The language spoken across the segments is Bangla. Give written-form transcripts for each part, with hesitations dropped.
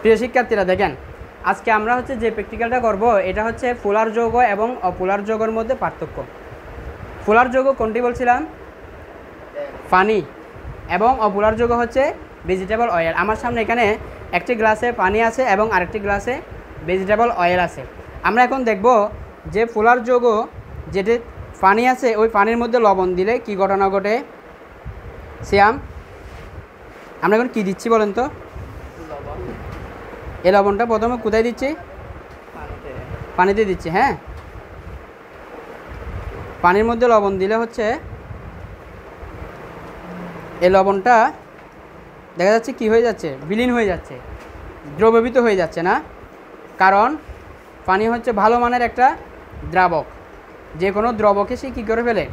প্রিয় শিক্ষার্থীরা দেখেন, আজকে আমরা হচ্ছে যে প্র্যাকটিক্যালটা করব এটা হচ্ছে পোলার যৌগ এবং অপোলার যৌগের মধ্যে পার্থক্য। পোলার যৌগ কোনটি বলছিলাম? পানি। এবং অপোলার যৌগ হচ্ছে ভেজিটেবল অয়েল। আমার সামনে এখানে একটি গ্লাসে পানি আছে এবং আরেকটি গ্লাসে ভেজিটেবল অয়েল আছে। আমরা এখন দেখব যে পোলার যৌগ যেটি পানি আছে ওই পানির মধ্যে লবণ দিলে কি ঘটনা ঘটে। সিয়াম, আমরা এখন কি দিচ্ছি বলেন তো? এই লবণটা প্রথমে কোথায় দিচ্ছি? পানিতে দিচ্ছি। হ্যাঁ, পানির মধ্যে লবণ দিলে হচ্ছে এই লবণটা দেখা যাচ্ছে কি হয়ে যাচ্ছে, বিলীন হয়ে যাচ্ছে, দ্রবীভূত হয়ে যাচ্ছে না। কারণ পানি হচ্ছে ভালো মানের একটা দ্রাবক, যে কোনো দ্রবকে সে কী করে ফেলে,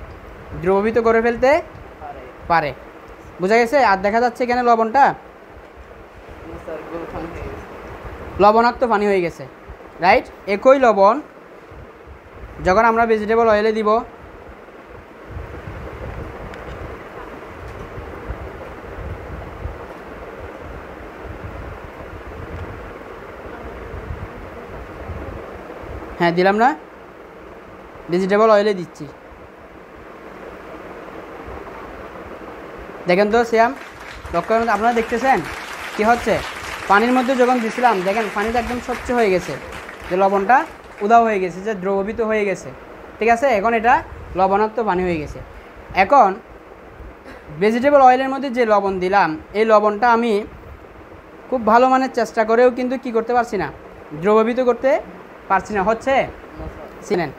দ্রবীভূত করে ফেলতে পারে। বোঝা গেছে? আর দেখা যাচ্ছে এখানে লবণটা লবণাক্ত পানি হয়ে গেছে, রাইট? একই লবণ যখন আমরা ভেজিটেবল অয়েলে দিব, হ্যাঁ দিলাম না, ভেজিটেবল অয়েলে দিচ্ছি। দেখেন তো শ্যাম, লক্ষ্য আপনারা দেখতেছেন কি হচ্ছে? পানির মধ্যে যখন দিছিলাম দেখেন পানিটা একদম স্বচ্ছ হয়ে গেছে, যে লবণটা উধাও হয়ে গেছে, যে দ্রবীভূত হয়ে গেছে। ঠিক আছে, এখন এটা লবণাক্ত পানি হয়ে গেছে। এখন ভেজিটেবল অয়েলের মধ্যে যে লবণ দিলাম, এই লবণটা আমি খুব ভালো মানের চেষ্টা করেও কিন্তু কি করতে পারছি না, দ্রবীভূত করতে পারছি না। হচ্ছে চিনেন,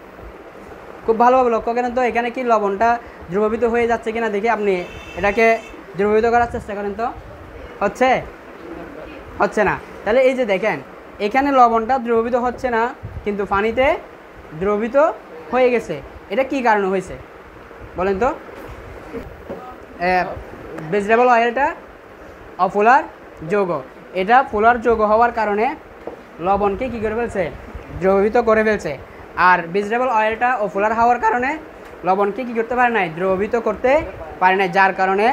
খুব ভালোভাবে লক্ষ্য করেন তো এখানে কি লবণটা দ্রবীভূত হয়ে যাচ্ছে কিনা দেখি। আপনি এটাকে দ্রবীভূত করার চেষ্টা করেন তো, হচ্ছে? হচ্ছে না। তাহলে এই যে দেখেন এখানে লবণটা দ্রবীভূত হচ্ছে না, কিন্তু পানিতে দ্রবীভূত হয়ে গেছে। এটা কি কারণে হয়েছে বলেন তো? ভেজিটেবল অয়েলটা অপোলার যৌগ, এটা পোলার যৌগ হওয়ার কারণে লবণকে কী করে ফেলছে, দ্রবীভূত করে ফেলছে। আর ভেজিটেবল অয়েলটা অপোলার হওয়ার কারণে লবণকে কী করতে পারে নাই, দ্রবীভূত করতে পারে নাই, যার কারণে